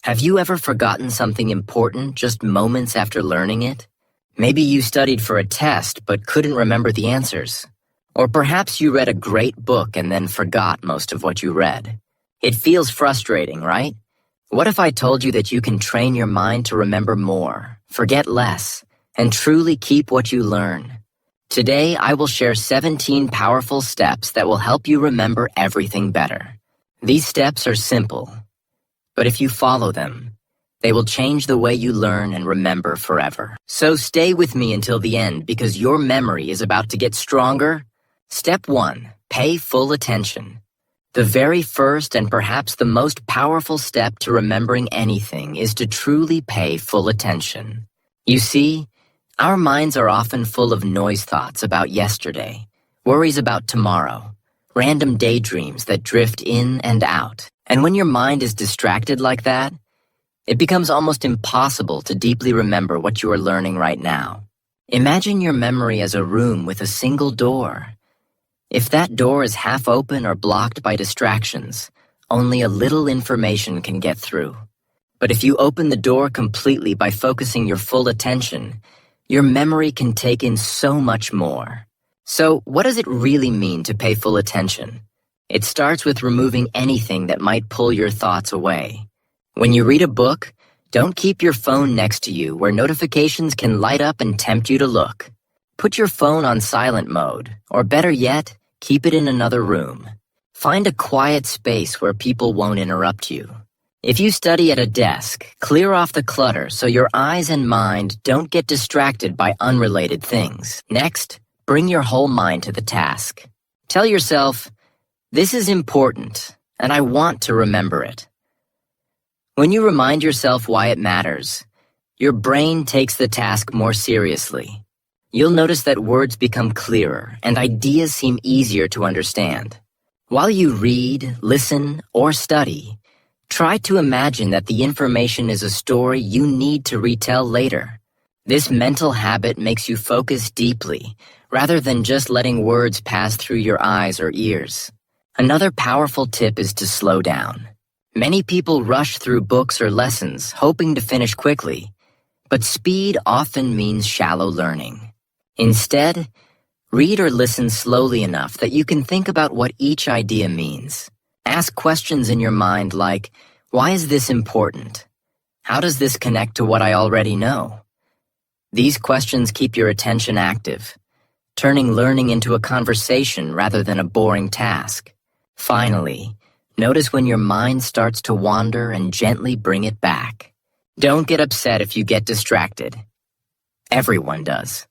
Have you ever forgotten something important just moments after learning it? Maybe you studied for a test but couldn't remember the answers. Or perhaps you read a great book and then forgot most of what you read. It feels frustrating, right? What if I told you that you can train your mind to remember more, forget less, and truly keep what you learn? Today, I will share 17 powerful steps that will help you remember everything better. These steps are simple, but if you follow them, they will change the way you learn and remember forever. So stay with me until the end because your memory is about to get stronger. Step 1. Pay full attention. The very first and perhaps the most powerful step to remembering anything is to truly pay full attention. You see, our minds are often full of noise thoughts about yesterday, worries about tomorrow, random daydreams that drift in and out. And when your mind is distracted like that, it becomes almost impossible to deeply remember what you are learning right now. Imagine your memory as a room with a single door. If that door is half open or blocked by distractions, only a little information can get through. But if you open the door completely by focusing your full attention, your memory can take in so much more. So, what does it really mean to pay full attention? It starts with removing anything that might pull your thoughts away. When you read a book, don't keep your phone next to you where notifications can light up and tempt you to look. Put your phone on silent mode, or better yet, keep it in another room. Find a quiet space where people won't interrupt you. If you study at a desk, clear off the clutter so your eyes and mind don't get distracted by unrelated things. Next, bring your whole mind to the task. Tell yourself, "This is important, and I want to remember it." When you remind yourself why it matters, your brain takes the task more seriously. You'll notice that words become clearer and ideas seem easier to understand. While you read, listen, or study, try to imagine that the information is a story you need to retell later. This mental habit makes you focus deeply, rather than just letting words pass through your eyes or ears. Another powerful tip is to slow down. Many people rush through books or lessons, hoping to finish quickly, but speed often means shallow learning. Instead, read or listen slowly enough that you can think about what each idea means. Ask questions in your mind like, why is this important? How does this connect to what I already know? These questions keep your attention active, turning learning into a conversation rather than a boring task. Finally, notice when your mind starts to wander and gently bring it back. Don't get upset if you get distracted. Everyone does.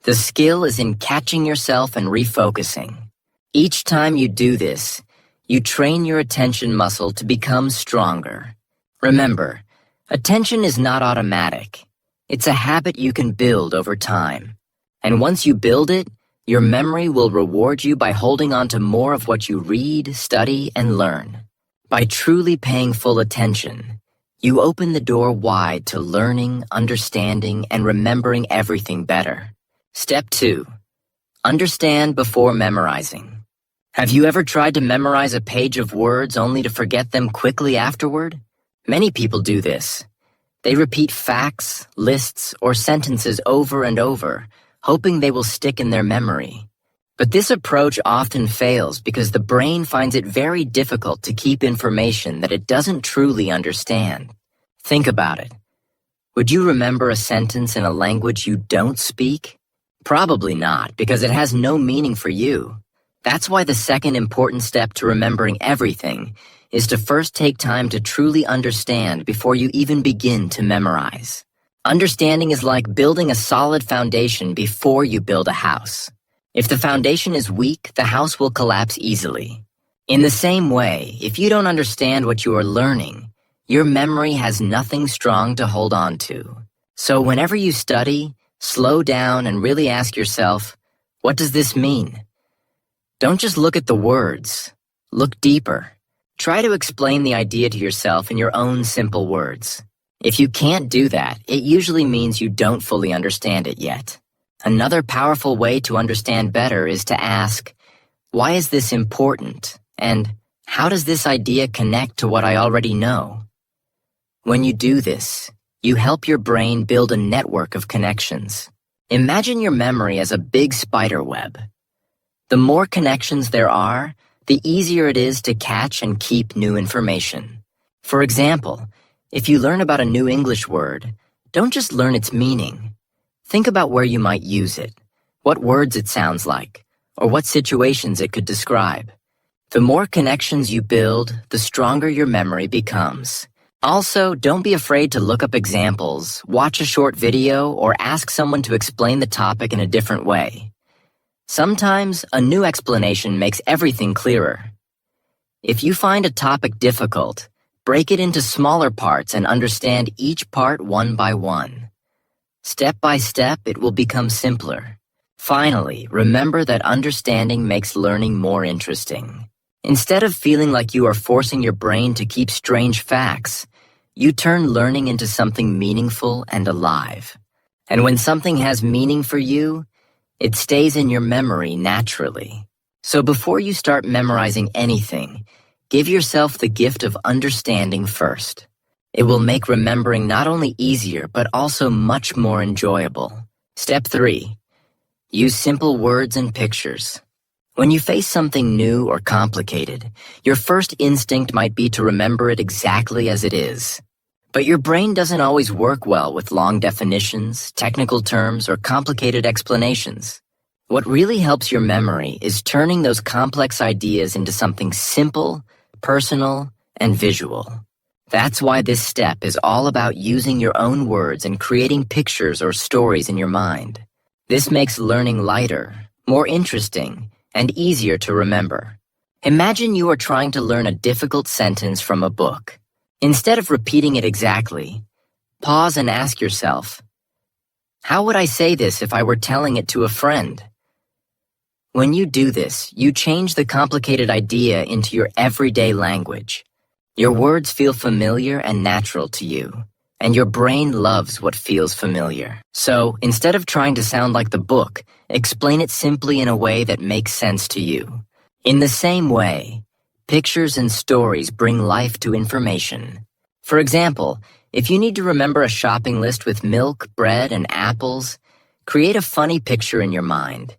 The skill is in catching yourself and refocusing. Each time you do this, you train your attention muscle to become stronger. Remember, attention is not automatic. It's a habit you can build over time. And once you build it, your memory will reward you by holding on to more of what you read, study, and learn. By truly paying full attention, you open the door wide to learning, understanding, and remembering everything better. Step 2. Understand before memorizing. Have you ever tried to memorize a page of words only to forget them quickly afterward? Many people do this. They repeat facts, lists, or sentences over and over, hoping they will stick in their memory. But this approach often fails because the brain finds it very difficult to keep information that it doesn't truly understand. Think about it. Would you remember a sentence in a language you don't speak? Probably not, because it has no meaning for you. That's why the second important step to remembering everything is to first take time to truly understand before you even begin to memorize. Understanding is like building a solid foundation before you build a house. If the foundation is weak, the house will collapse easily. In the same way, if you don't understand what you are learning, your memory has nothing strong to hold on to. So whenever you study, slow down and really ask yourself, what does this mean? Don't just look at the words. Look deeper. Try to explain the idea to yourself in your own simple words. If you can't do that, it usually means you don't fully understand it yet. Another powerful way to understand better is to ask, why is this important? And how does this idea connect to what I already know? When you do this, you help your brain build a network of connections. Imagine your memory as a big spider web. The more connections there are, the easier it is to catch and keep new information. For example, if you learn about a new English word, don't just learn its meaning. Think about where you might use it, what words it sounds like, or what situations it could describe. The more connections you build, the stronger your memory becomes. Also, don't be afraid to look up examples, watch a short video, or ask someone to explain the topic in a different way. Sometimes, a new explanation makes everything clearer. If you find a topic difficult, break it into smaller parts and understand each part one by one. Step by step, it will become simpler. Finally, remember that understanding makes learning more interesting. Instead of feeling like you are forcing your brain to keep strange facts, you turn learning into something meaningful and alive. And when something has meaning for you, it stays in your memory naturally. So before you start memorizing anything, give yourself the gift of understanding first. It will make remembering not only easier, but also much more enjoyable. Step 3. Use simple words and pictures. When you face something new or complicated, your first instinct might be to remember it exactly as it is. But your brain doesn't always work well with long definitions, technical terms, or complicated explanations. What really helps your memory is turning those complex ideas into something simple, personal, and visual. That's why this step is all about using your own words and creating pictures or stories in your mind. This makes learning lighter, more interesting, and easier to remember. Imagine you are trying to learn a difficult sentence from a book. Instead of repeating it exactly, pause and ask yourself, how would I say this if I were telling it to a friend? When you do this, you change the complicated idea into your everyday language. Your words feel familiar and natural to you, and your brain loves what feels familiar. So, instead of trying to sound like the book, explain it simply in a way that makes sense to you. In the same way, pictures and stories bring life to information. For example, if you need to remember a shopping list with milk, bread, and apples, create a funny picture in your mind.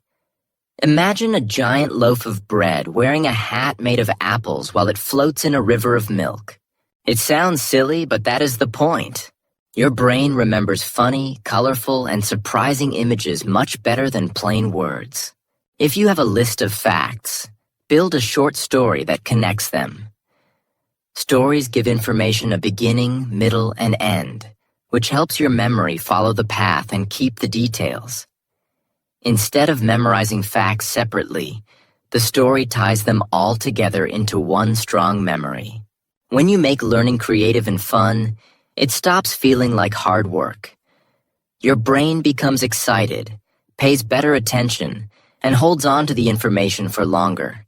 Imagine a giant loaf of bread wearing a hat made of apples while it floats in a river of milk. It sounds silly, but that is the point. Your brain remembers funny, colorful, and surprising images much better than plain words. If you have a list of facts, build a short story that connects them. Stories give information a beginning, middle, and end, which helps your memory follow the path and keep the details. Instead of memorizing facts separately, the story ties them all together into one strong memory. When you make learning creative and fun, it stops feeling like hard work. Your brain becomes excited, pays better attention, and holds on to the information for longer.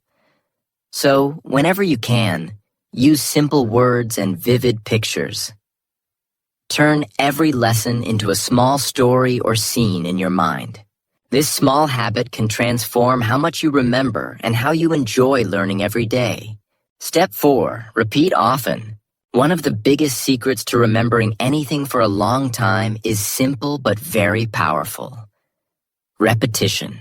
So, whenever you can, use simple words and vivid pictures. Turn every lesson into a small story or scene in your mind. This small habit can transform how much you remember and how you enjoy learning every day. Step 4. Repeat often. One of the biggest secrets to remembering anything for a long time is simple but very powerful. Repetition.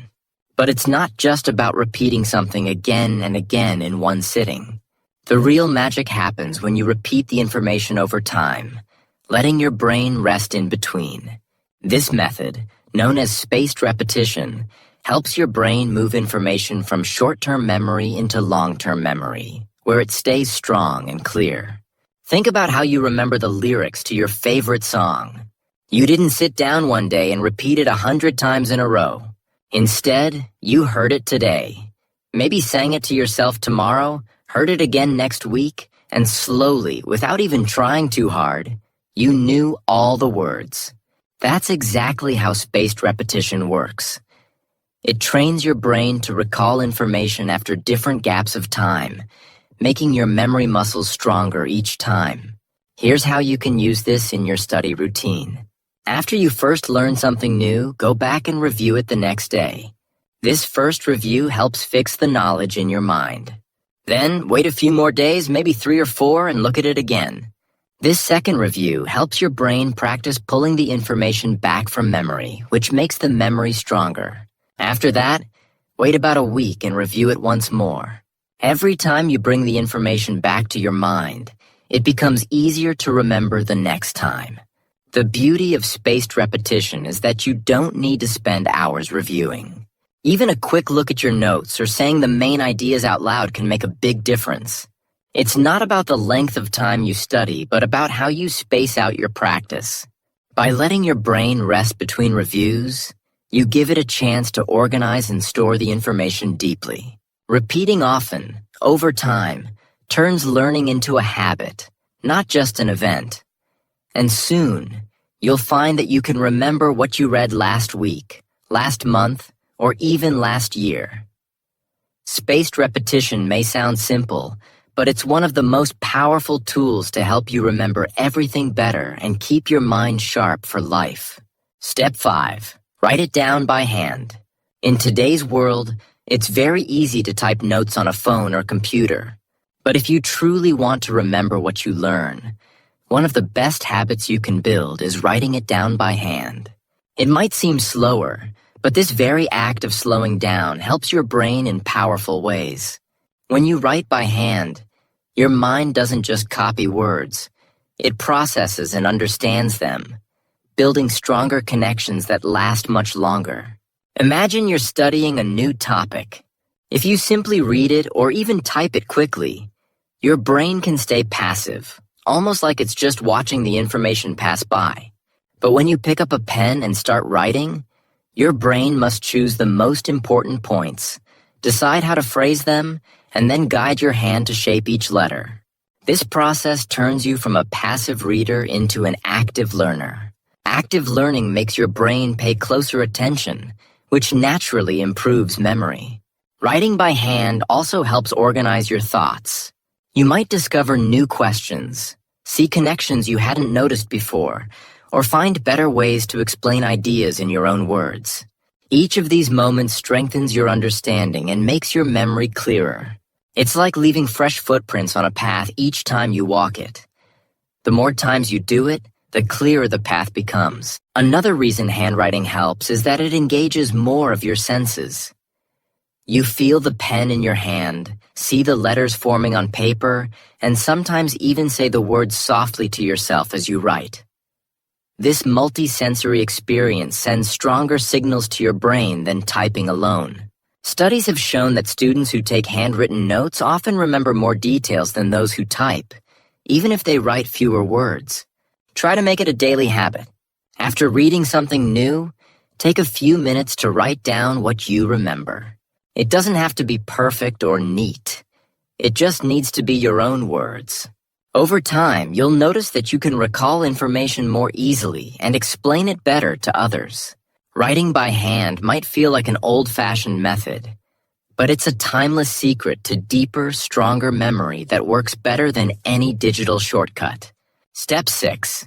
But it's not just about repeating something again and again in one sitting. The real magic happens when you repeat the information over time, letting your brain rest in between. This method, known as spaced repetition, helps your brain move information from short-term memory into long-term memory, where it stays strong and clear. Think about how you remember the lyrics to your favorite song. You didn't sit down one day and repeat it 100 times in a row. Instead, you heard it today. Maybe sang it to yourself tomorrow, heard it again next week, and slowly, without even trying too hard, you knew all the words. That's exactly how spaced repetition works. It trains your brain to recall information after different gaps of time, making your memory muscles stronger each time. Here's how you can use this in your study routine. After you first learn something new, go back and review it the next day. This first review helps fix the knowledge in your mind. Then, wait a few more days, maybe 3 or 4, and look at it again. This second review helps your brain practice pulling the information back from memory, which makes the memory stronger. After that, wait about a week and review it once more. Every time you bring the information back to your mind, it becomes easier to remember the next time. The beauty of spaced repetition is that you don't need to spend hours reviewing. Even a quick look at your notes or saying the main ideas out loud can make a big difference. It's not about the length of time you study, but about how you space out your practice. By letting your brain rest between reviews, you give it a chance to organize and store the information deeply. Repeating often, over time, turns learning into a habit, not just an event. And soon, you'll find that you can remember what you read last week, last month, or even last year. Spaced repetition may sound simple, but it's one of the most powerful tools to help you remember everything better and keep your mind sharp for life. Step 5. Write it down by hand. In today's world, it's very easy to type notes on a phone or computer. But if you truly want to remember what you learn, one of the best habits you can build is writing it down by hand. It might seem slower, but this very act of slowing down helps your brain in powerful ways. When you write by hand, your mind doesn't just copy words. It processes and understands them, building stronger connections that last much longer. Imagine you're studying a new topic. If you simply read it or even type it quickly, your brain can stay passive, almost like it's just watching the information pass by. But when you pick up a pen and start writing, your brain must choose the most important points, decide how to phrase them, and then guide your hand to shape each letter. This process turns you from a passive reader into an active learner. Active learning makes your brain pay closer attention, which naturally improves memory. Writing by hand also helps organize your thoughts. You might discover new questions, see connections you hadn't noticed before, or find better ways to explain ideas in your own words. Each of these moments strengthens your understanding and makes your memory clearer. It's like leaving fresh footprints on a path each time you walk it. The more times you do it, the clearer the path becomes. Another reason handwriting helps is that it engages more of your senses. You feel the pen in your hand, see the letters forming on paper, and sometimes even say the words softly to yourself as you write. This multi-sensory experience sends stronger signals to your brain than typing alone. Studies have shown that students who take handwritten notes often remember more details than those who type, even if they write fewer words. Try to make it a daily habit. After reading something new, take a few minutes to write down what you remember. It doesn't have to be perfect or neat. It just needs to be your own words. Over time, you'll notice that you can recall information more easily and explain it better to others. Writing by hand might feel like an old-fashioned method, but it's a timeless secret to deeper, stronger memory that works better than any digital shortcut. Step 6.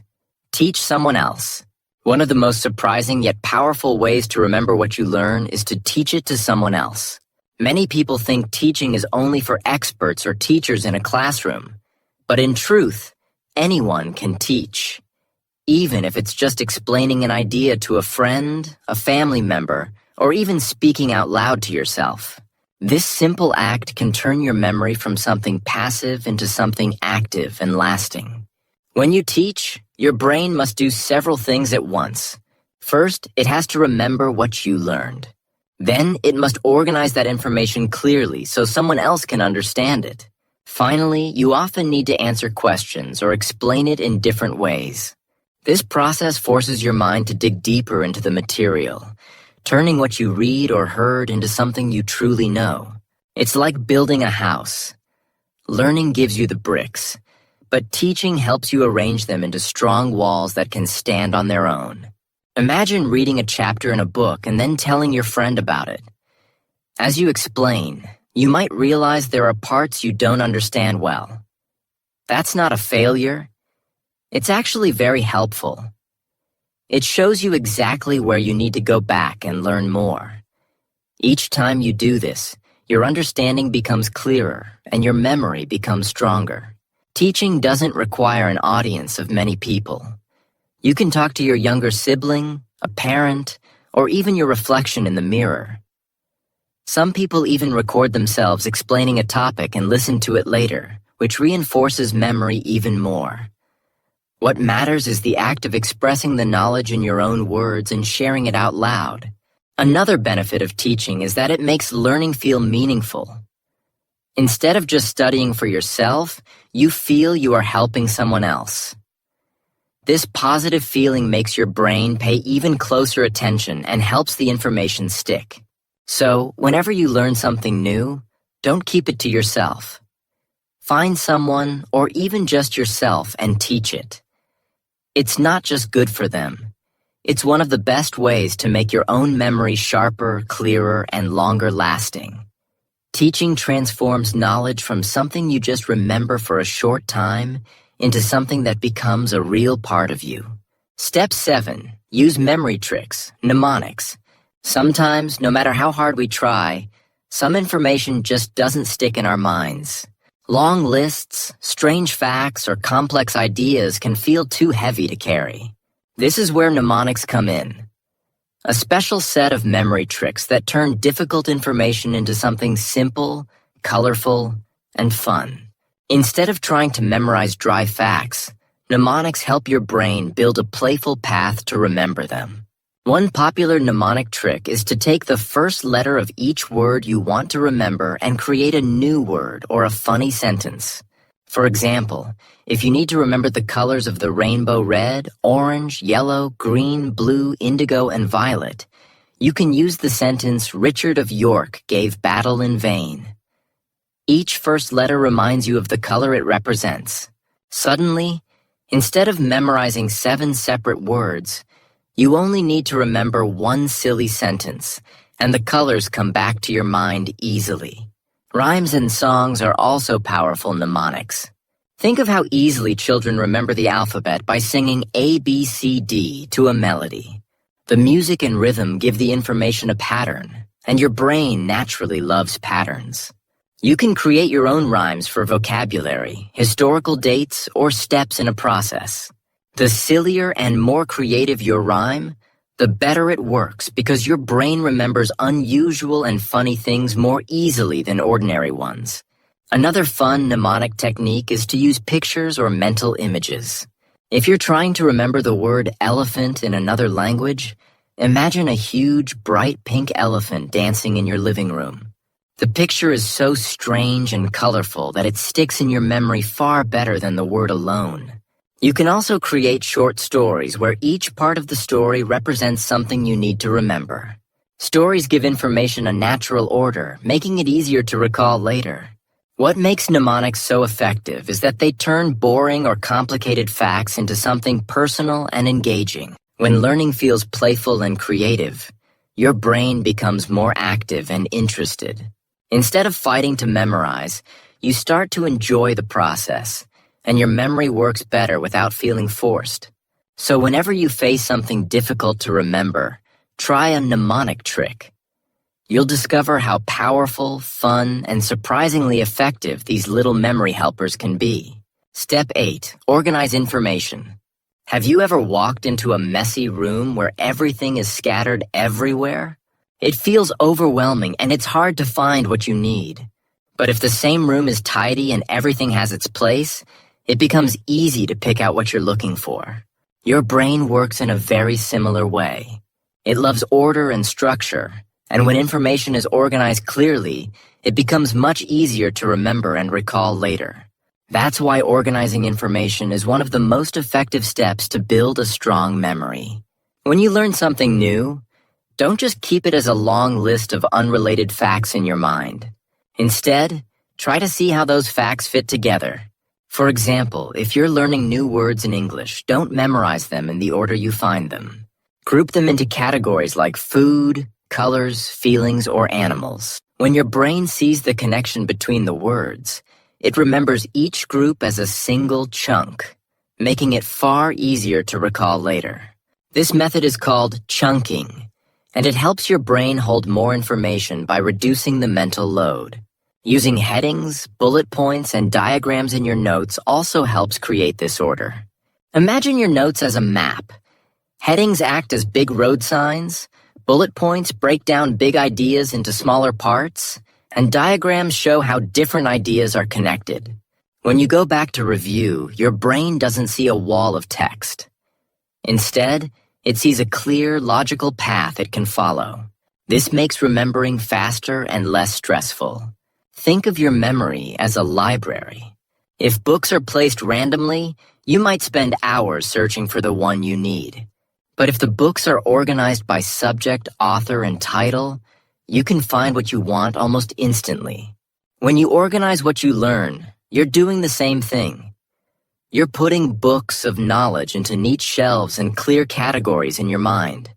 Teach someone else. One of the most surprising yet powerful ways to remember what you learn is to teach it to someone else. Many people think teaching is only for experts or teachers in a classroom, but in truth, anyone can teach. Even if it's just explaining an idea to a friend, a family member, or even speaking out loud to yourself. This simple act can turn your memory from something passive into something active and lasting. When you teach, your brain must do several things at once. First, it has to remember what you learned. Then, it must organize that information clearly so someone else can understand it. Finally, you often need to answer questions or explain it in different ways. This process forces your mind to dig deeper into the material, turning what you read or heard into something you truly know. It's like building a house. Learning gives you the bricks, but teaching helps you arrange them into strong walls that can stand on their own. Imagine reading a chapter in a book and then telling your friend about it. As you explain, you might realize there are parts you don't understand well. That's not a failure. It's actually very helpful. It shows you exactly where you need to go back and learn more. Each time you do this, your understanding becomes clearer and your memory becomes stronger. Teaching doesn't require an audience of many people. You can talk to your younger sibling, a parent, or even your reflection in the mirror. Some people even record themselves explaining a topic and listen to it later, which reinforces memory even more. What matters is the act of expressing the knowledge in your own words and sharing it out loud. Another benefit of teaching is that it makes learning feel meaningful. Instead of just studying for yourself, you feel you are helping someone else. This positive feeling makes your brain pay even closer attention and helps the information stick. So, whenever you learn something new, don't keep it to yourself. Find someone, or even just yourself, and teach it. It's not just good for them. It's one of the best ways to make your own memory sharper, clearer, and longer lasting. Teaching transforms knowledge from something you just remember for a short time into something that becomes a real part of you. Step 7. Use memory tricks, mnemonics. Sometimes, no matter how hard we try, some information just doesn't stick in our minds. Long lists, strange facts, or complex ideas can feel too heavy to carry. This is where mnemonics come in. A special set of memory tricks that turn difficult information into something simple, colorful, and fun. Instead of trying to memorize dry facts, mnemonics help your brain build a playful path to remember them. One popular mnemonic trick is to take the first letter of each word you want to remember and create a new word or a funny sentence. For example, if you need to remember the colors of the rainbow red, orange, yellow, green, blue, indigo, and violet, you can use the sentence Richard of York gave battle in vain. Each first letter reminds you of the color it represents. Suddenly, instead of memorizing 7 separate words, you only need to remember one silly sentence, and the colors come back to your mind easily. Rhymes and songs are also powerful mnemonics. Think of how easily children remember the alphabet by singing A, B, C, D to a melody. The music and rhythm give the information a pattern, and your brain naturally loves patterns. You can create your own rhymes for vocabulary, historical dates, or steps in a process. The sillier and more creative your rhyme, the better it works because your brain remembers unusual and funny things more easily than ordinary ones. Another fun mnemonic technique is to use pictures or mental images. If you're trying to remember the word elephant in another language, imagine a huge, bright pink elephant dancing in your living room. The picture is so strange and colorful that it sticks in your memory far better than the word alone. You can also create short stories where each part of the story represents something you need to remember. Stories give information a natural order, making it easier to recall later. What makes mnemonics so effective is that they turn boring or complicated facts into something personal and engaging. When learning feels playful and creative, your brain becomes more active and interested. Instead of fighting to memorize, you start to enjoy the process, and your memory works better without feeling forced. So whenever you face something difficult to remember, try a mnemonic trick. You'll discover how powerful, fun, and surprisingly effective these little memory helpers can be. Step 8. Organize information. Have you ever walked into a messy room where everything is scattered everywhere? It feels overwhelming and it's hard to find what you need. But if the same room is tidy and everything has its place, it becomes easy to pick out what you're looking for. Your brain works in a very similar way. It loves order and structure, and when information is organized clearly, it becomes much easier to remember and recall later. That's why organizing information is one of the most effective steps to build a strong memory. When you learn something new, don't just keep it as a long list of unrelated facts in your mind. Instead, try to see how those facts fit together. For example, if you're learning new words in English, don't memorize them in the order you find them. Group them into categories like food, colors, feelings, or animals. When your brain sees the connection between the words, it remembers each group as a single chunk, making it far easier to recall later. This method is called chunking, and it helps your brain hold more information by reducing the mental load. Using headings, bullet points, and diagrams in your notes also helps create this order. Imagine your notes as a map. Headings act as big road signs, bullet points break down big ideas into smaller parts, and diagrams show how different ideas are connected. When you go back to review, your brain doesn't see a wall of text. Instead, it sees a clear, logical path it can follow. This makes remembering faster and less stressful. Think of your memory as a library. If books are placed randomly, you might spend hours searching for the one you need. But if the books are organized by subject, author, and title, you can find what you want almost instantly. When you organize what you learn, you're doing the same thing. You're putting books of knowledge into neat shelves and clear categories in your mind.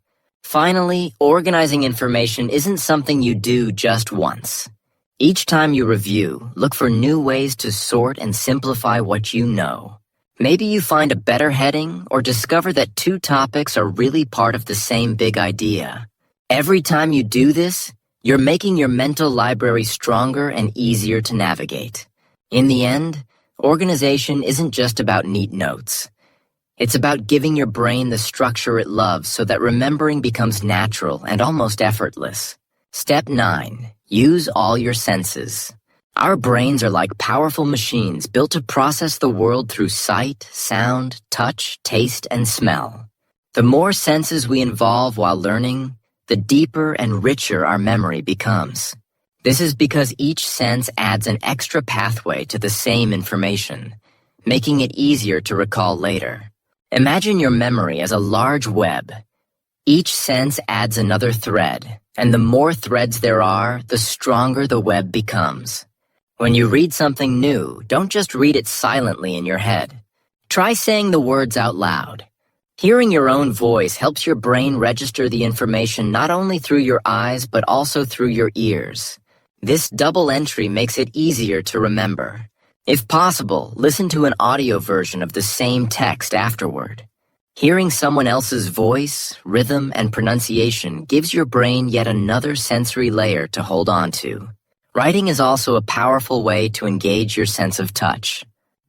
Finally, organizing information isn't something you do just once. Each time you review, look for new ways to sort and simplify what you know. Maybe you find a better heading or discover that two topics are really part of the same big idea. Every time you do this, you're making your mental library stronger and easier to navigate. In the end, organization isn't just about neat notes. It's about giving your brain the structure it loves so that remembering becomes natural and almost effortless. Step 9. Use all your senses. Our brains are like powerful machines built to process the world through sight, sound, touch, taste, and smell. The more senses we involve while learning, the deeper and richer our memory becomes. This is because each sense adds an extra pathway to the same information, making it easier to recall later. Imagine your memory as a large web. Each sense adds another thread, and the more threads there are, the stronger the web becomes. When you read something new, don't just read it silently in your head. Try saying the words out loud. Hearing your own voice helps your brain register the information not only through your eyes but also through your ears. This double entry makes it easier to remember. If possible, listen to an audio version of the same text afterward. Hearing someone else's voice, rhythm, and pronunciation gives your brain yet another sensory layer to hold on to. Writing is also a powerful way to engage your sense of touch.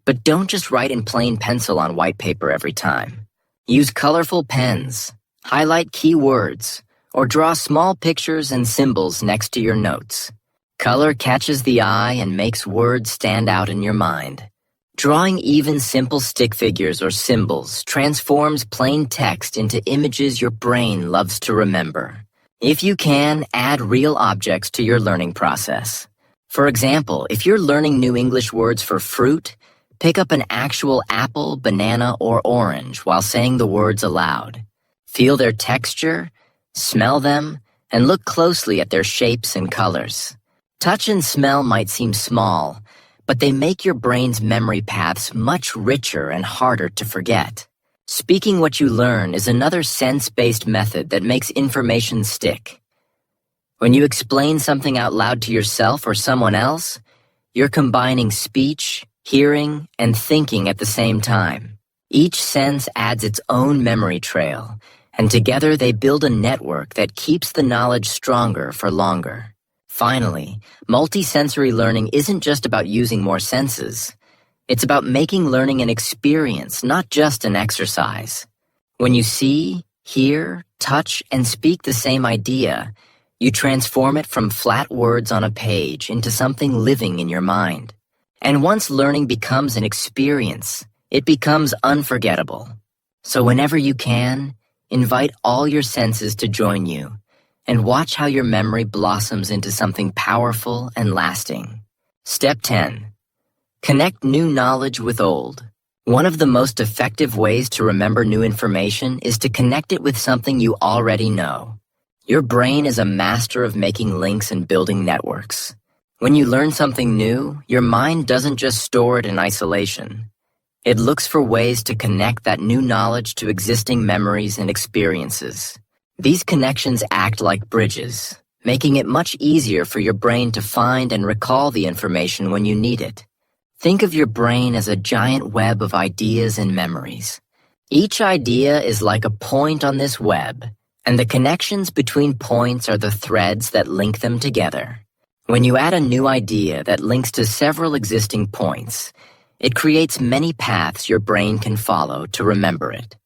But don't just write in plain pencil on white paper every time. Use colorful pens, highlight key words, or draw small pictures and symbols next to your notes. Color catches the eye and makes words stand out in your mind. Drawing even simple stick figures or symbols transforms plain text into images your brain loves to remember. If you can, add real objects to your learning process. For example, if you're learning new English words for fruit, pick up an actual apple, banana, or orange while saying the words aloud. Feel their texture, smell them, and look closely at their shapes and colors. Touch and smell might seem small, but they make your brain's memory paths much richer and harder to forget. Speaking what you learn is another sense-based method that makes information stick. When you explain something out loud to yourself or someone else, you're combining speech, hearing, and thinking at the same time. Each sense adds its own memory trail, and together they build a network that keeps the knowledge stronger for longer. Finally, multisensory learning isn't just about using more senses. It's about making learning an experience, not just an exercise. When you see, hear, touch, and speak the same idea, you transform it from flat words on a page into something living in your mind. And once learning becomes an experience, it becomes unforgettable. So whenever you can, invite all your senses to join you, and watch how your memory blossoms into something powerful and lasting. Step 10. Connect new knowledge with old. One of the most effective ways to remember new information is to connect it with something you already know. Your brain is a master of making links and building networks. When you learn something new, your mind doesn't just store it in isolation. It looks for ways to connect that new knowledge to existing memories and experiences. These connections act like bridges, making it much easier for your brain to find and recall the information when you need it. Think of your brain as a giant web of ideas and memories. Each idea is like a point on this web, and the connections between points are the threads that link them together. When you add a new idea that links to several existing points, it creates many paths your brain can follow to remember it.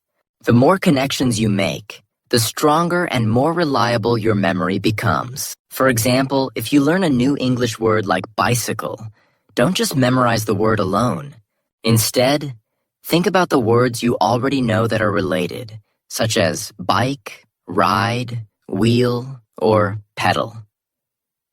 The more connections you make, the stronger and more reliable your memory becomes. For example, if you learn a new English word like bicycle, don't just memorize the word alone. Instead, think about the words you already know that are related, such as bike, ride, wheel, or pedal.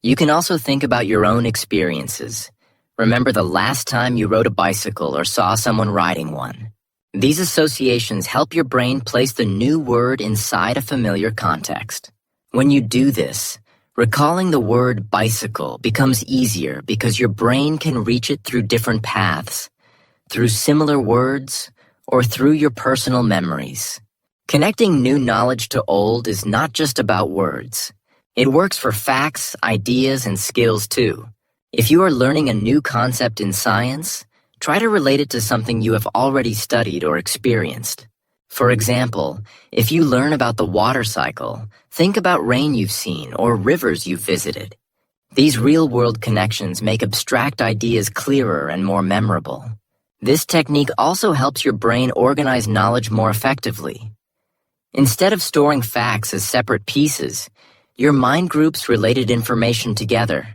You can also think about your own experiences. Remember the last time you rode a bicycle or saw someone riding one. These associations help your brain place the new word inside a familiar context. When you do this, recalling the word bicycle becomes easier because your brain can reach it through different paths, through similar words, or through your personal memories. Connecting new knowledge to old is not just about words. It works for facts, ideas, and skills too. If you are learning a new concept in science, try to relate it to something you have already studied or experienced. For example, if you learn about the water cycle, think about rain you've seen or rivers you've visited. These real-world connections make abstract ideas clearer and more memorable. This technique also helps your brain organize knowledge more effectively. Instead of storing facts as separate pieces, your mind groups related information together.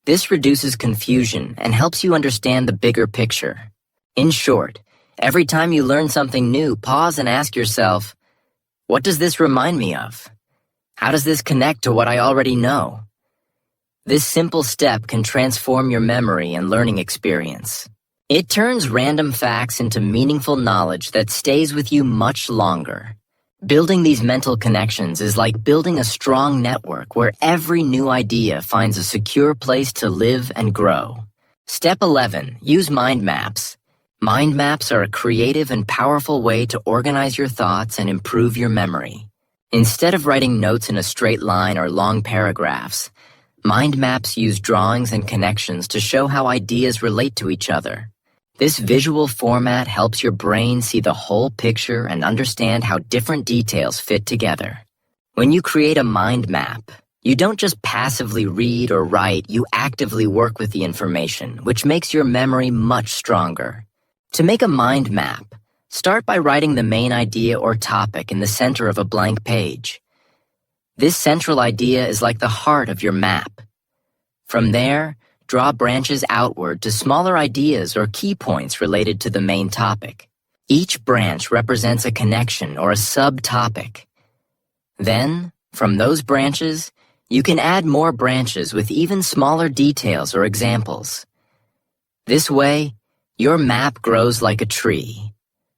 This reduces confusion and helps you understand the bigger picture. In short, every time you learn something new, pause and ask yourself, what does this remind me of? How does this connect to what I already know? This simple step can transform your memory and learning experience. It turns random facts into meaningful knowledge that stays with you much longer. Building these mental connections is like building a strong network where every new idea finds a secure place to live and grow. Step 11. Use mind maps. Mind maps are a creative and powerful way to organize your thoughts and improve your memory. Instead of writing notes in a straight line or long paragraphs, mind maps use drawings and connections to show how ideas relate to each other. This visual format helps your brain see the whole picture and understand how different details fit together. When you create a mind map, you don't just passively read or write, you actively work with the information, which makes your memory much stronger. To make a mind map, start by writing the main idea or topic in the center of a blank page. This central idea is like the heart of your map. From there, draw branches outward to smaller ideas or key points related to the main topic. Each branch represents a connection or a subtopic. Then, from those branches, you can add more branches with even smaller details or examples. This way, your map grows like a tree,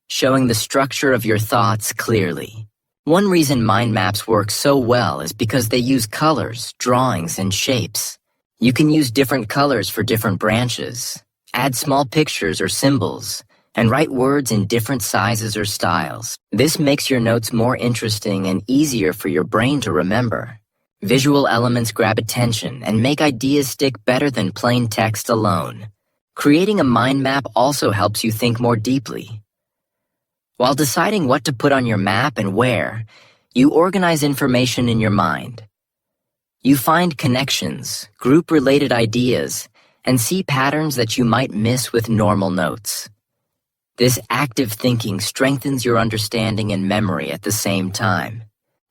showing the structure of your thoughts clearly. One reason mind maps work so well is because they use colors, drawings, and shapes. You can use different colors for different branches, add small pictures or symbols, and write words in different sizes or styles. This makes your notes more interesting and easier for your brain to remember. Visual elements grab attention and make ideas stick better than plain text alone. Creating a mind map also helps you think more deeply. While deciding what to put on your map and where, you organize information in your mind. You find connections, group-related ideas, and see patterns that you might miss with normal notes. This active thinking strengthens your understanding and memory at the same time.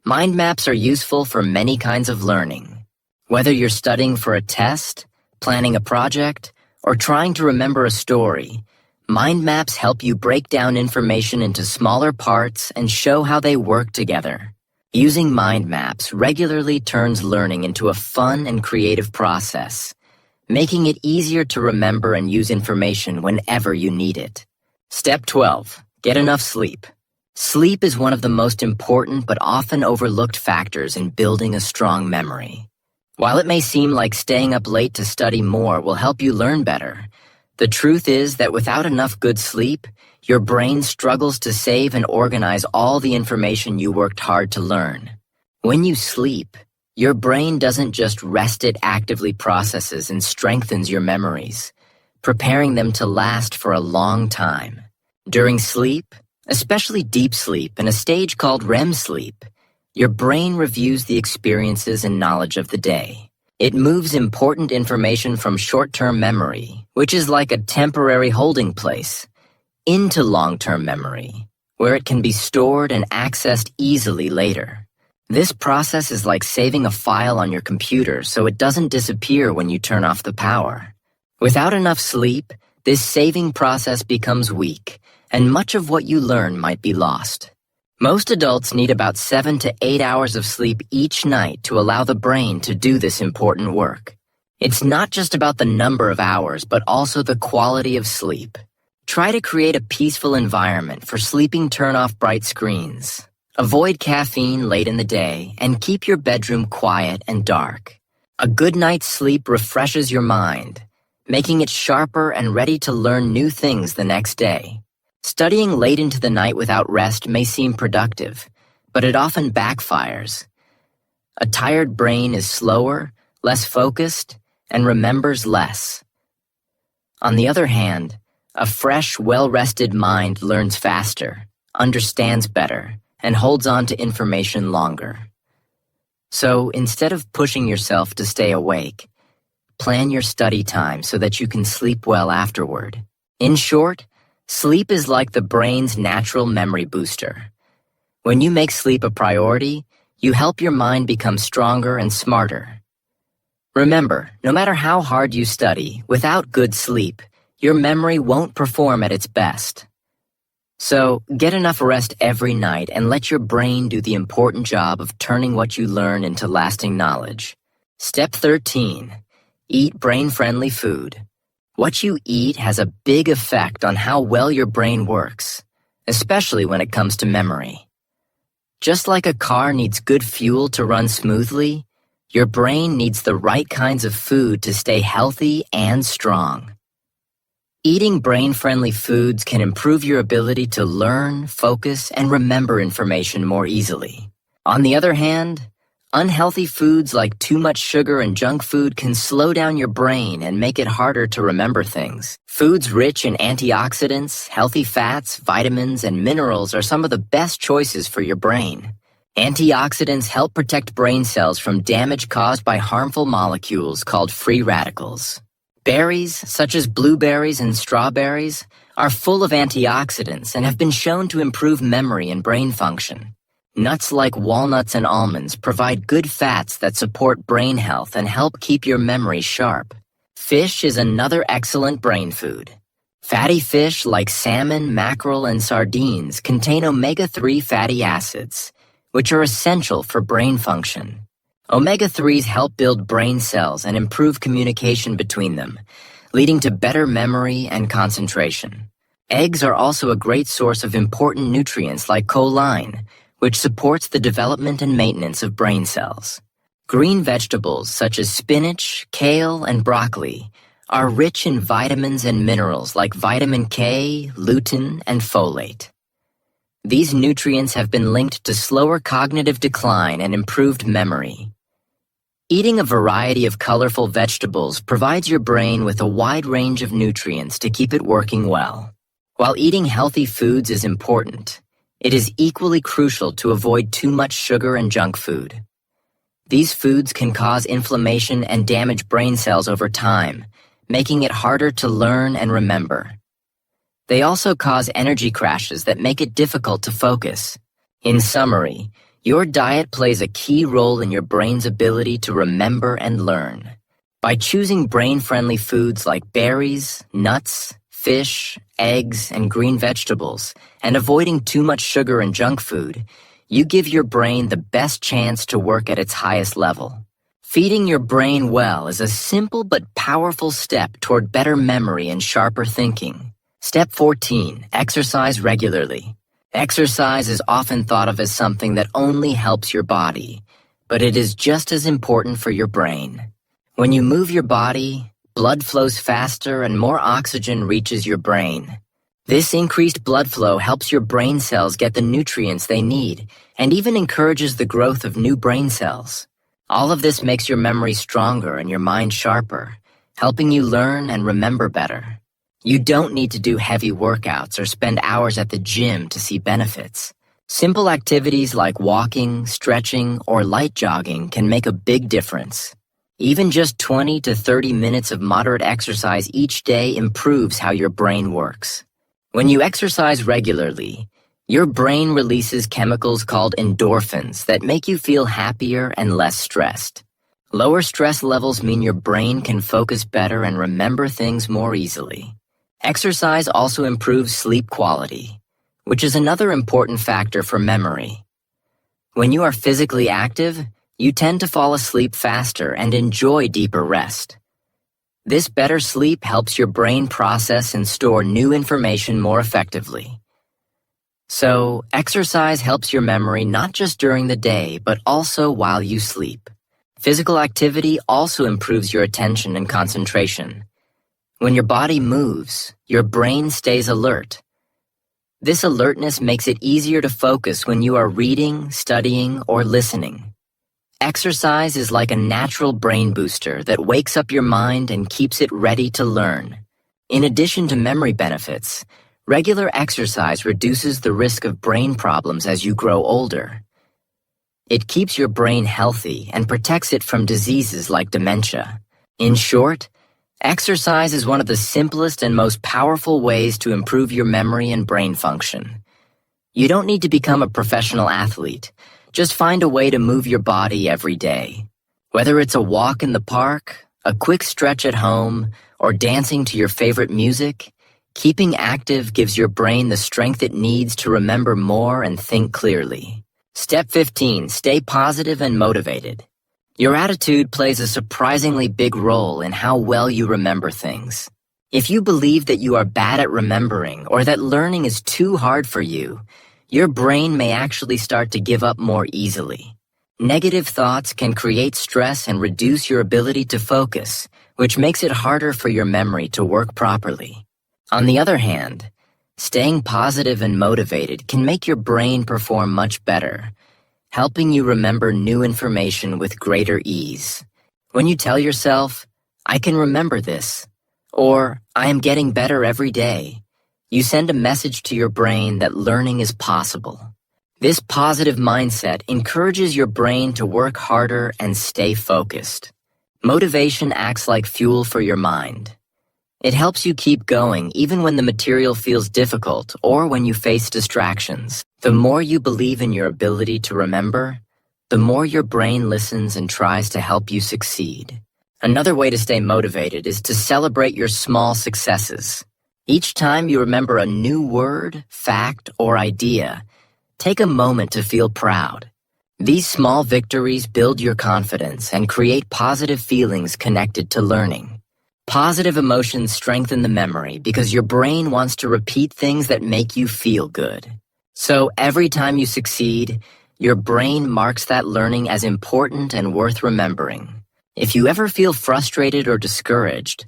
Mind maps are useful for many kinds of learning. Whether you're studying for a test, planning a project, or trying to remember a story, mind maps help you break down information into smaller parts and show how they work together. Using mind maps regularly turns learning into a fun and creative process, making it easier to remember and use information whenever you need it. Step 12. Get enough sleep. Sleep is one of the most important but often overlooked factors in building a strong memory. While it may seem like staying up late to study more will help you learn better, the truth is that without enough good sleep, your brain struggles to save and organize all the information you worked hard to learn. When you sleep, your brain doesn't just rest, it actively processes and strengthens your memories, preparing them to last for a long time. During sleep, especially deep sleep and a stage called REM sleep, your brain reviews the experiences and knowledge of the day. It moves important information from short-term memory, which is like a temporary holding place, into long-term memory, where it can be stored and accessed easily later. This process is like saving a file on your computer so it doesn't disappear when you turn off the power. Without enough sleep, this saving process becomes weak, and much of what you learn might be lost. Most adults need about 7 to 8 hours of sleep each night to allow the brain to do this important work. It's not just about the number of hours, but also the quality of sleep. Try to create a peaceful environment for sleeping. Turn off bright screens. Avoid caffeine late in the day, and keep your bedroom quiet and dark. A good night's sleep refreshes your mind, making it sharper and ready to learn new things the next day. Studying late into the night without rest may seem productive, but it often backfires. A tired brain is slower, less focused, and remembers less. On the other hand, a fresh, well-rested mind learns faster, understands better, and holds on to information longer. So instead of pushing yourself to stay awake, plan your study time so that you can sleep well afterward. In short, sleep is like the brain's natural memory booster. When you make sleep a priority, you help your mind become stronger and smarter. Remember, no matter how hard you study, without good sleep, your memory won't perform at its best. So, get enough rest every night and let your brain do the important job of turning what you learn into lasting knowledge. Step 13. Eat brain-friendly food. What you eat has a big effect on how well your brain works, especially when it comes to memory. Just like a car needs good fuel to run smoothly, your brain needs the right kinds of food to stay healthy and strong. Eating brain-friendly foods can improve your ability to learn, focus, and remember information more easily. On the other hand, unhealthy foods like too much sugar and junk food can slow down your brain and make it harder to remember things. Foods rich in antioxidants, healthy fats, vitamins, and minerals are some of the best choices for your brain. Antioxidants help protect brain cells from damage caused by harmful molecules called free radicals. Berries, such as blueberries and strawberries, are full of antioxidants and have been shown to improve memory and brain function. Nuts like walnuts and almonds provide good fats that support brain health and help keep your memory sharp. Fish is another excellent brain food. Fatty fish like salmon, mackerel, and sardines contain omega-3 fatty acids, which are essential for brain function. Omega-3s help build brain cells and improve communication between them, leading to better memory and concentration. Eggs are also a great source of important nutrients like choline, which supports the development and maintenance of brain cells. Green vegetables such as spinach, kale, and broccoli are rich in vitamins and minerals like vitamin K, lutein, and folate. These nutrients have been linked to slower cognitive decline and improved memory. Eating a variety of colorful vegetables provides your brain with a wide range of nutrients to keep it working well. While eating healthy foods is important, it is equally crucial to avoid too much sugar and junk food. These foods can cause inflammation and damage brain cells over time, making it harder to learn and remember. They also cause energy crashes that make it difficult to focus. In summary, your diet plays a key role in your brain's ability to remember and learn. By choosing brain-friendly foods like berries, nuts, fish, eggs, and green vegetables, and avoiding too much sugar and junk food, you give your brain the best chance to work at its highest level. Feeding your brain well is a simple but powerful step toward better memory and sharper thinking. Step 14. Exercise regularly. Exercise is often thought of as something that only helps your body, but it is just as important for your brain. When you move your body, blood flows faster and more oxygen reaches your brain. This increased blood flow helps your brain cells get the nutrients they need and even encourages the growth of new brain cells. All of this makes your memory stronger and your mind sharper, helping you learn and remember better. You don't need to do heavy workouts or spend hours at the gym to see benefits. Simple activities like walking, stretching, or light jogging can make a big difference. Even just 20 to 30 minutes of moderate exercise each day improves how your brain works. When you exercise regularly, your brain releases chemicals called endorphins that make you feel happier and less stressed. Lower stress levels mean your brain can focus better and remember things more easily. Exercise also improves sleep quality, which is another important factor for memory. When you are physically active, you tend to fall asleep faster and enjoy deeper rest. This better sleep helps your brain process and store new information more effectively. So, exercise helps your memory not just during the day, but also while you sleep. Physical activity also improves your attention and concentration. When your body moves, your brain stays alert. This alertness makes it easier to focus when you are reading, studying, or listening. Exercise is like a natural brain booster that wakes up your mind and keeps it ready to learn. In addition to memory benefits, regular exercise reduces the risk of brain problems as you grow older. It keeps your brain healthy and protects it from diseases like dementia. In short, exercise is one of the simplest and most powerful ways to improve your memory and brain function. You don't need to become a professional athlete. Just find a way to move your body every day. Whether it's a walk in the park, a quick stretch at home, or dancing to your favorite music, keeping active gives your brain the strength it needs to remember more and think clearly. Step 15. Stay positive and motivated. Your attitude plays a surprisingly big role in how well you remember things. If you believe that you are bad at remembering or that learning is too hard for you, your brain may actually start to give up more easily. Negative thoughts can create stress and reduce your ability to focus, which makes it harder for your memory to work properly. On the other hand, staying positive and motivated can make your brain perform much better, helping you remember new information with greater ease. When you tell yourself, "I can remember this," or "I am getting better every day," you send a message to your brain that learning is possible. This positive mindset encourages your brain to work harder and stay focused. Motivation acts like fuel for your mind. It helps you keep going even when the material feels difficult or when you face distractions. The more you believe in your ability to remember, the more your brain listens and tries to help you succeed. Another way to stay motivated is to celebrate your small successes. Each time you remember a new word, fact, or idea, take a moment to feel proud. These small victories build your confidence and create positive feelings connected to learning. Positive emotions strengthen the memory because your brain wants to repeat things that make you feel good. So every time you succeed, your brain marks that learning as important and worth remembering. If you ever feel frustrated or discouraged,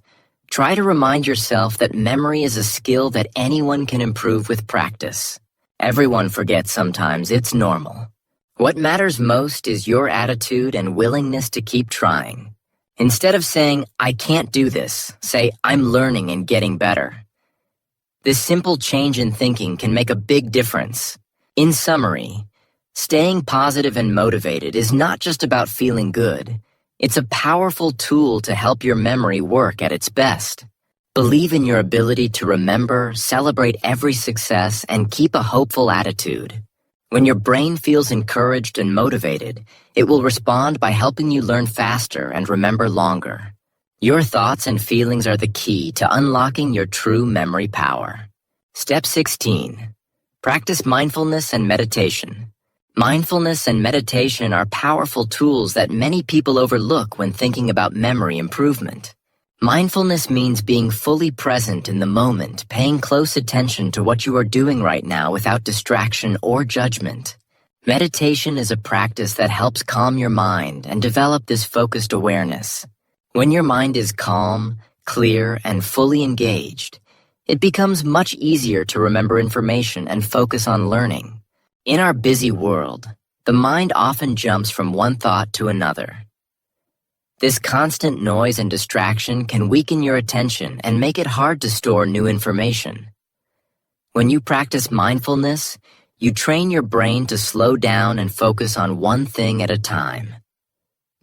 try to remind yourself that memory is a skill that anyone can improve with practice. Everyone forgets sometimes, it's normal. What matters most is your attitude and willingness to keep trying. Instead of saying, "I can't do this," say, "I'm learning and getting better." This simple change in thinking can make a big difference. In summary, staying positive and motivated is not just about feeling good. It's a powerful tool to help your memory work at its best. Believe in your ability to remember, celebrate every success, and keep a hopeful attitude. When your brain feels encouraged and motivated, it will respond by helping you learn faster and remember longer. Your thoughts and feelings are the key to unlocking your true memory power. Step 16. Practice mindfulness and meditation. Mindfulness and meditation are powerful tools that many people overlook when thinking about memory improvement. Mindfulness means being fully present in the moment, paying close attention to what you are doing right now without distraction or judgment. Meditation is a practice that helps calm your mind and develop this focused awareness. When your mind is calm, clear, and fully engaged, it becomes much easier to remember information and focus on learning. In our busy world, the mind often jumps from one thought to another. This constant noise and distraction can weaken your attention and make it hard to store new information. When you practice mindfulness, you train your brain to slow down and focus on one thing at a time.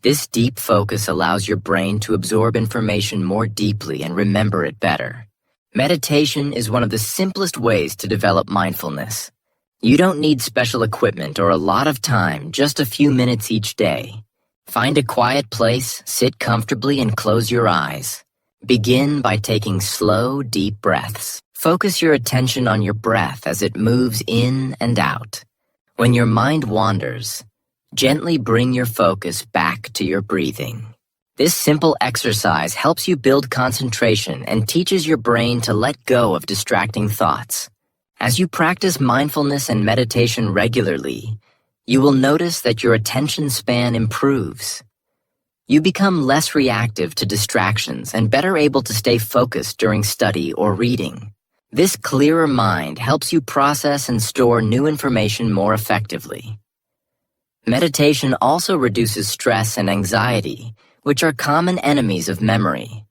This deep focus allows your brain to absorb information more deeply and remember it better. Meditation is one of the simplest ways to develop mindfulness. You don't need special equipment or a lot of time, just a few minutes each day. Find a quiet place, sit comfortably, and close your eyes. Begin by taking slow, deep breaths. Focus your attention on your breath as it moves in and out. When your mind wanders, gently bring your focus back to your breathing. This simple exercise helps you build concentration and teaches your brain to let go of distracting thoughts. As you practice mindfulness and meditation regularly, you will notice that your attention span improves. You become less reactive to distractions and better able to stay focused during study or reading. This clearer mind helps you process and store new information more effectively. Meditation also reduces stress and anxiety, which are common enemies of memory.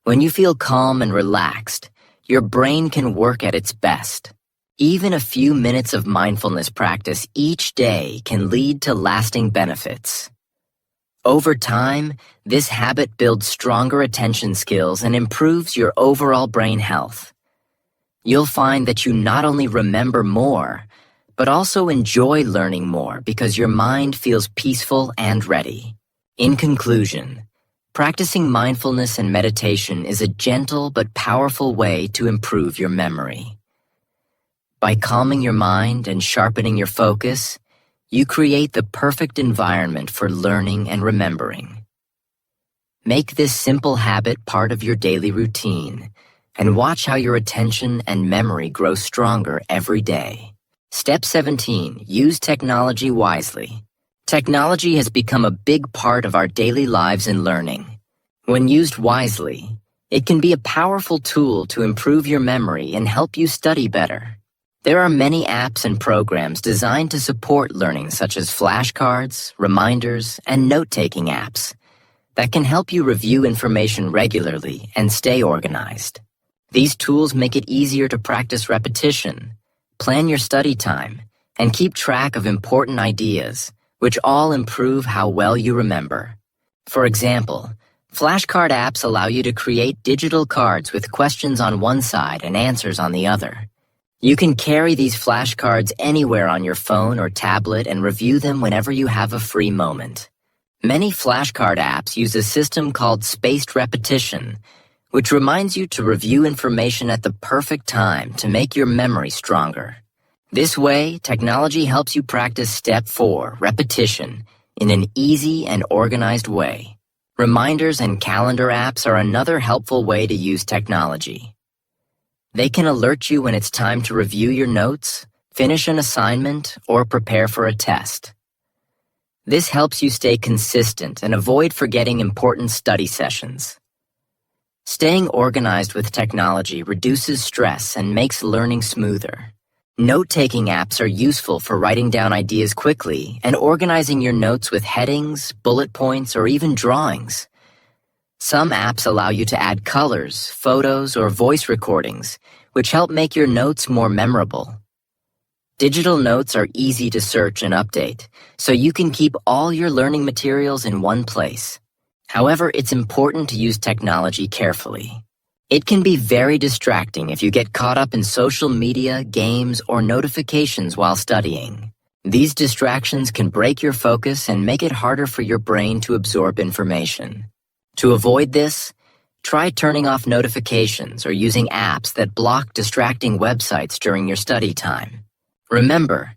When you feel calm and relaxed, your brain can work at its best. Even a few minutes of mindfulness practice each day can lead to lasting benefits. Over time, this habit builds stronger attention skills and improves your overall brain health. You'll find that you not only remember more, but also enjoy learning more because your mind feels peaceful and ready. In conclusion, practicing mindfulness and meditation is a gentle but powerful way to improve your memory. By calming your mind and sharpening your focus, you create the perfect environment for learning and remembering. Make this simple habit part of your daily routine, and watch how your attention and memory grow stronger every day. Step 17. Use technology wisely. Technology has become a big part of our daily lives and learning. When used wisely, it can be a powerful tool to improve your memory and help you study better. There are many apps and programs designed to support learning, such as flashcards, reminders, and note-taking apps that can help you review information regularly and stay organized. These tools make it easier to practice repetition, plan your study time, and keep track of important ideas, which all improve how well you remember. For example, flashcard apps allow you to create digital cards with questions on one side and answers on the other. You can carry these flashcards anywhere on your phone or tablet and review them whenever you have a free moment. Many flashcard apps use a system called spaced repetition, which reminds you to review information at the perfect time to make your memory stronger. This way, technology helps you practice step 4, repetition, in an easy and organized way. Reminders and calendar apps are another helpful way to use technology. They can alert you when it's time to review your notes, finish an assignment, or prepare for a test. This helps you stay consistent and avoid forgetting important study sessions. Staying organized with technology reduces stress and makes learning smoother. Note-taking apps are useful for writing down ideas quickly and organizing your notes with headings, bullet points, or even drawings. Some apps allow you to add colors, photos, or voice recordings, which help make your notes more memorable. Digital notes are easy to search and update, so you can keep all your learning materials in one place. However, it's important to use technology carefully. It can be very distracting if you get caught up in social media, games, or notifications while studying. These distractions can break your focus and make it harder for your brain to absorb information. To avoid this, try turning off notifications or using apps that block distracting websites during your study time. Remember,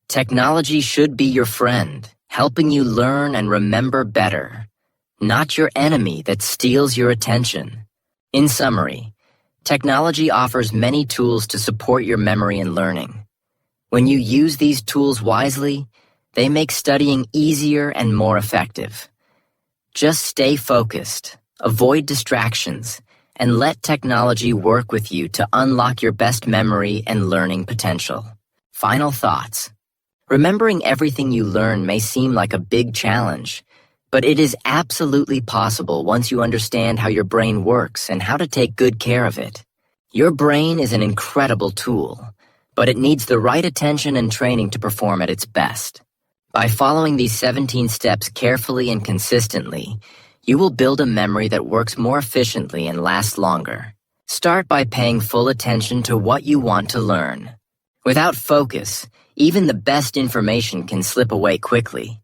technology should be your friend, helping you learn and remember better, not your enemy that steals your attention. In summary, technology offers many tools to support your memory and learning. When you use these tools wisely, they make studying easier and more effective. Just stay focused, avoid distractions, and let technology work with you to unlock your best memory and learning potential. Final thoughts. Remembering everything you learn may seem like a big challenge, but it is absolutely possible once you understand how your brain works and how to take good care of it. Your brain is an incredible tool, but it needs the right attention and training to perform at its best. By following these 17 steps carefully and consistently, you will build a memory that works more efficiently and lasts longer. Start by paying full attention to what you want to learn. Without focus, even the best information can slip away quickly.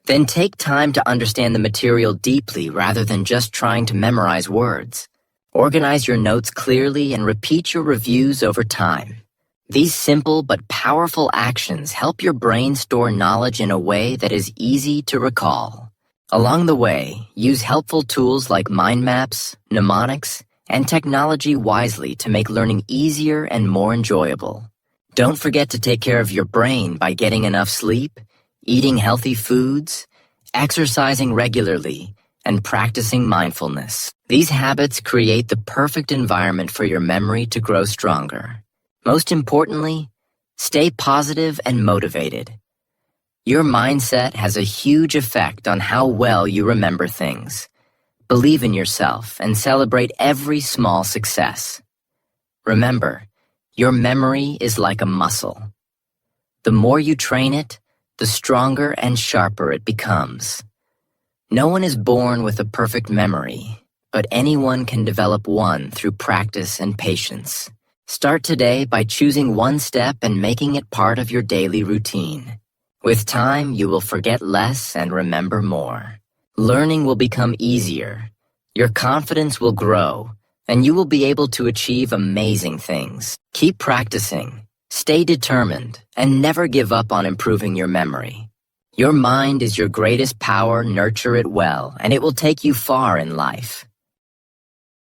Then take time to understand the material deeply rather than just trying to memorize words. Organize your notes clearly and repeat your reviews over time. These simple but powerful actions help your brain store knowledge in a way that is easy to recall. Along the way, use helpful tools like mind maps, mnemonics, and technology wisely to make learning easier and more enjoyable. Don't forget to take care of your brain by getting enough sleep, eating healthy foods, exercising regularly, and practicing mindfulness. These habits create the perfect environment for your memory to grow stronger. Most importantly, stay positive and motivated. Your mindset has a huge effect on how well you remember things. Believe in yourself and celebrate every small success. Remember, your memory is like a muscle. The more you train it, the stronger and sharper it becomes. No one is born with a perfect memory, but anyone can develop one through practice and patience. Start today by choosing one step and making it part of your daily routine. With time, you will forget less and remember more. Learning will become easier. Your confidence will grow, and you will be able to achieve amazing things. Keep practicing, stay determined, and never give up on improving your memory. Your mind is your greatest power. Nurture it well, and it will take you far in life.